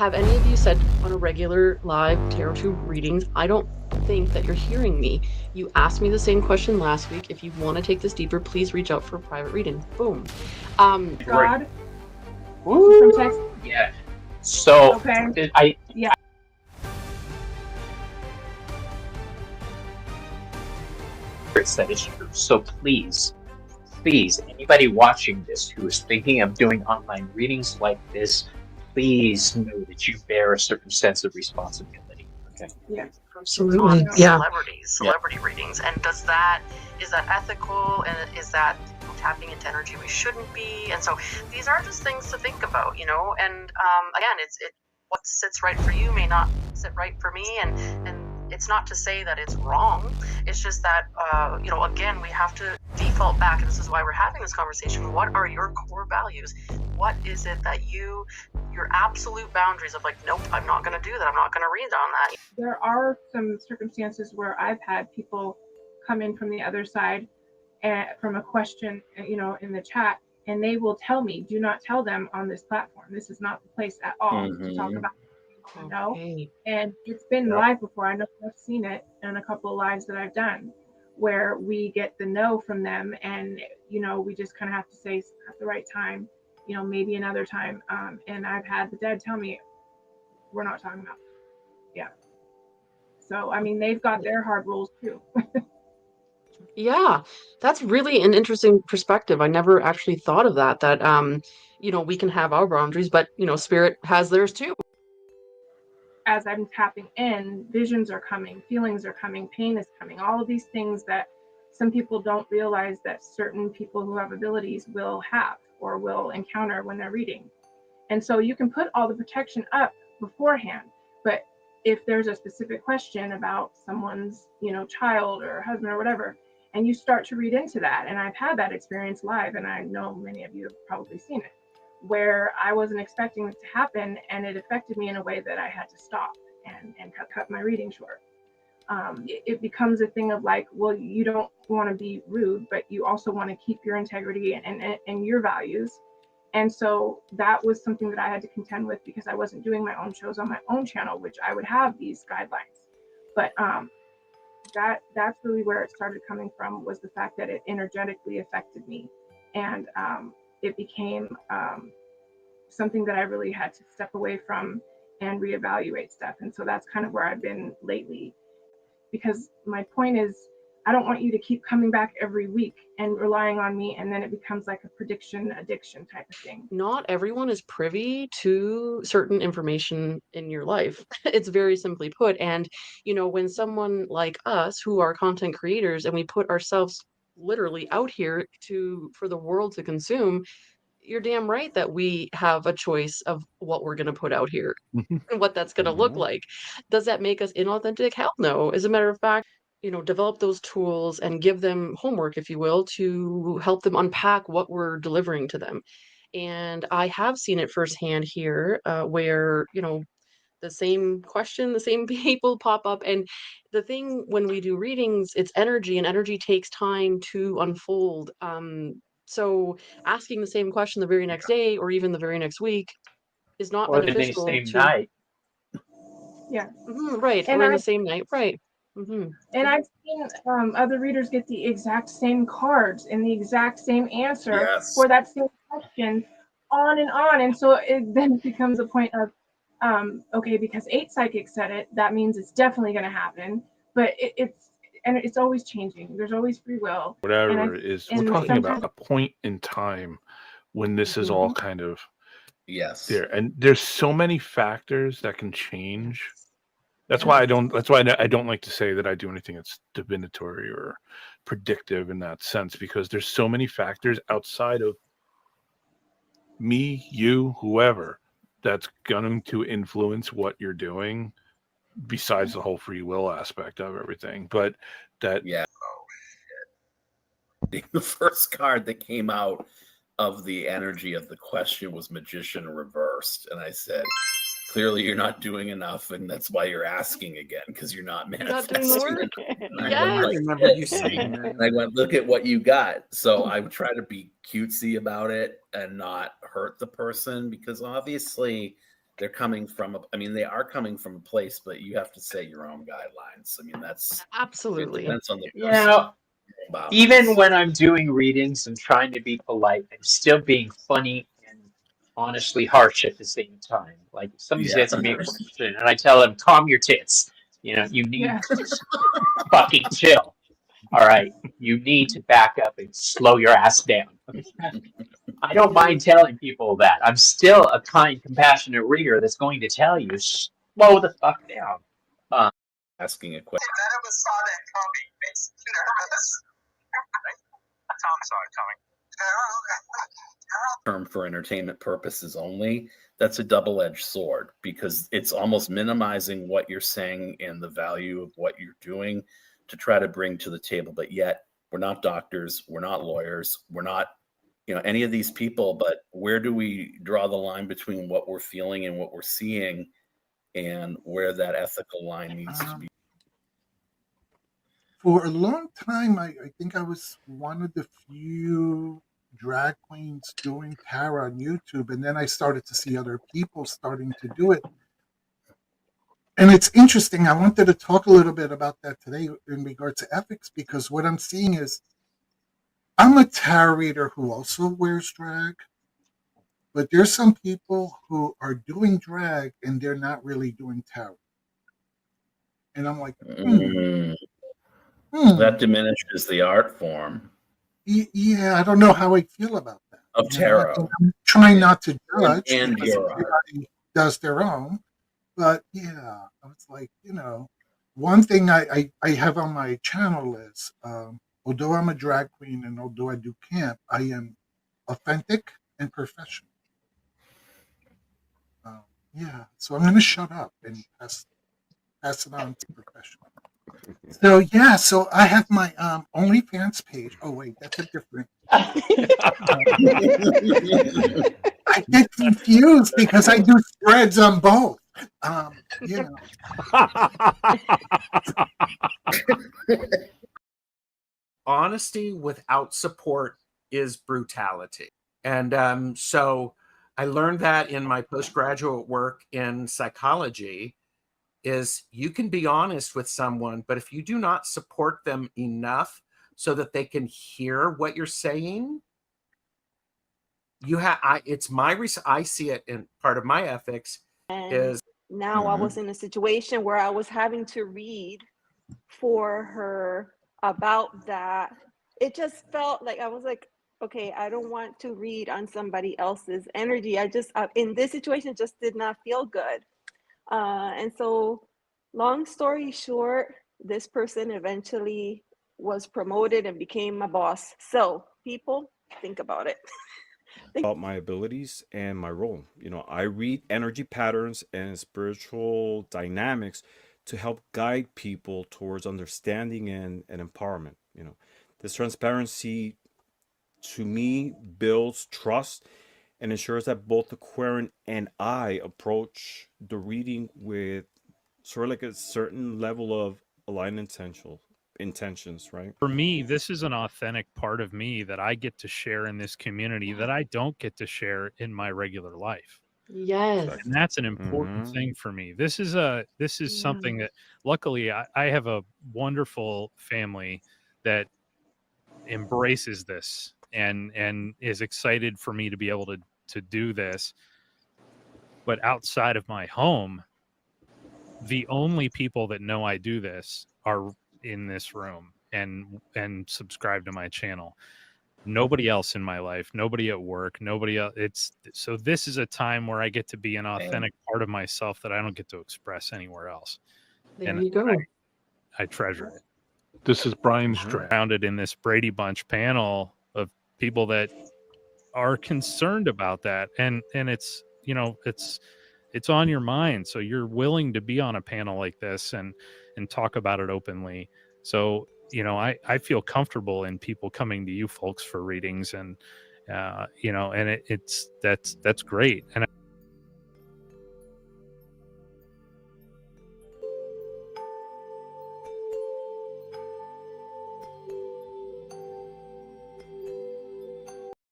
Have any of you said on a regular live TarotTube readings, I don't think that you're hearing me. You asked me the same question last week. If you want to take this deeper, please reach out for a private reading. Boom. God. Woo! From Texas. Yeah. So Okay. Yeah. That is true. So please, anybody watching this who is thinking of doing online readings like this, please know that you bear a certain sense of responsibility. Okay. Yeah. Absolutely. Yeah. Celebrity readings. And is that ethical? And is that tapping into energy we shouldn't be? And so these are just things to think about, you know. And again, what sits right for you may not sit right for me, and it's not to say that it's wrong. It's just that again, we have to default back, and this is why we're having this conversation. What are your core values? What is it that your absolute boundaries of, like, nope, I'm not going to do that, I'm not going to read on that? There are some circumstances where I've had people come in from the other side and from a question, in the chat, and they will tell me, do not tell them on this platform. This is not the place at all to talk about it. No. And it's been live before. I know I've seen it in a couple of lives that I've done where we get the no from them, and we just kind of have to say at the right time, maybe another time. And I've had the dead tell me, we're not talking about it. Yeah. So I mean, they've got their hard rules too. Yeah, that's really an interesting perspective. I never actually thought of that, we can have our boundaries, but, spirit has theirs too. As I'm tapping in, visions are coming, feelings are coming, pain is coming, all of these things that some people don't realize that certain people who have abilities will have or will encounter when they're reading. And so you can put all the protection up beforehand, but if there's a specific question about someone's, child or husband or whatever, and you start to read into that, and I've had that experience live, and I know many of you have probably seen it, where I wasn't expecting it to happen, and it affected me in a way that I had to stop and cut my reading short. It becomes a thing of like, well, you don't want to be rude, but you also want to keep your integrity and your values. And so that was something that I had to contend with, because I wasn't doing my own shows on my own channel, which I would have these guidelines. But that's really where it started coming from, was the fact that it energetically affected me. And it became something that I really had to step away from and reevaluate stuff. And so that's kind of where I've been lately, because my point is, I don't want you to keep coming back every week and relying on me, and then it becomes like a prediction addiction type of thing. Not everyone is privy to certain information in your life. It's very simply put. And, when someone like us, who are content creators, and we put ourselves literally out here for the world to consume, you're damn right that we have a choice of what we're going to put out here and what that's going to look like. Does that make us inauthentic? Hell no. As a matter of fact, develop those tools and give them homework, if you will, to help them unpack what we're delivering to them. And I have seen it firsthand here, where, the same question, the same people pop up. And the thing, when we do readings, it's energy, and energy takes time to unfold. So asking the same question the very next day or even the very next week is not Or beneficial. the same night. Yeah. Right. And or in the same night. Right. And I've seen other readers get the exact same cards and the exact same answer for that same question, on and on. And so it then becomes a point of, okay, because 8 psychics said it, that means it's definitely going to happen. But it's always changing. There's always free will. Whatever it is, we're talking about a point in time when this is all kind of there, and there's so many factors that can change. That's why I don't like to say that I do anything that's divinatory or predictive in that sense, because there's so many factors outside of me, you, whoever, that's going to influence what you're doing, besides the whole free will aspect of everything. But that, the first card that came out of the energy of the question was Magician Reversed, and I said, clearly you're not doing enough, and that's why you're asking again, because you're not manifesting. I remember you saying that. And I went, look at what you got. So I would try to be cutesy about it and not hurt the person, because obviously they're coming from they are coming from a place, but you have to set your own guidelines. I mean, that's Absolutely. It depends on the You know, about even this. when I'm doing readings and trying to be polite, I'm still being funny and honestly harsh at the same time. Like if somebody's asking me a question and I tell them, calm your tits. You know, you need to just fucking chill. All right. You need to back up and slow your ass down. I don't mind telling people that. I'm still a kind, compassionate reader that's going to tell you, slow the fuck down. Asking a question. None of us saw that coming. Makes me nervous. Tom saw it coming. Term for entertainment purposes only, that's a double-edged sword, because it's almost minimizing what you're saying and the value of what you're doing to try to bring to the table. But yet we're not doctors, we're not lawyers, we're not any of these people, but where do we draw the line between what we're feeling and what we're seeing, and where that ethical line needs to be? For a long time, I think I was one of the few drag queens doing tarot on YouTube, and then I started to see other people starting to do it. And it's interesting. I wanted to talk a little bit about that today in regards to ethics, because what I'm seeing is I'm a tarot reader who also wears drag, but there's some people who are doing drag and they're not really doing tarot. And I'm like, that diminishes the art form. Yeah, I don't know how I feel about that. Of tarot. I'm trying not to judge, and because your everybody does their own. But yeah, I was like, one thing I have on my channel is, although I'm a drag queen and although I do camp, I am authentic and professional. Yeah, so I'm going to shut up and pass it on to professional. So yeah, so I have my OnlyFans page. Oh wait, that's a different. I get confused because I do spreads on both. Honesty without support is brutality, and so I learned that in my postgraduate work in psychology. Is you can be honest with someone, but if you do not support them enough so that they can hear what you're saying, it's my I see it in part of my ethics. And is now I was in a situation where I was having to read for her about that. It just felt like I was like, okay, I don't want to read on somebody else's energy. I just in this situation just did not feel good. And so, long story short, this person eventually was promoted and became a boss. So, people, think about it. About my abilities and my role. I read energy patterns and spiritual dynamics to help guide people towards understanding and empowerment. This transparency, to me, builds trust and ensures that both the querent and I approach the reading with sort of like a certain level of aligned intentions, right? For me, this is an authentic part of me that I get to share in this community that I don't get to share in my regular life. Yes. And that's an important thing for me. This is something that luckily I have a wonderful family that embraces this and is excited for me to be able to do this. But outside of my home, the only people that know I do this are in this room and subscribe to my channel. Nobody else in my life, nobody at work, nobody else. So this is a time where I get to be an authentic part of myself that I don't get to express anywhere else. There you go. I treasure it. This is Brian's surrounded in this Brady Bunch panel of people that are concerned about that, and it's it's on your mind, so you're willing to be on a panel like this and talk about it openly. So I feel comfortable in people coming to you folks for readings, and and that's great. And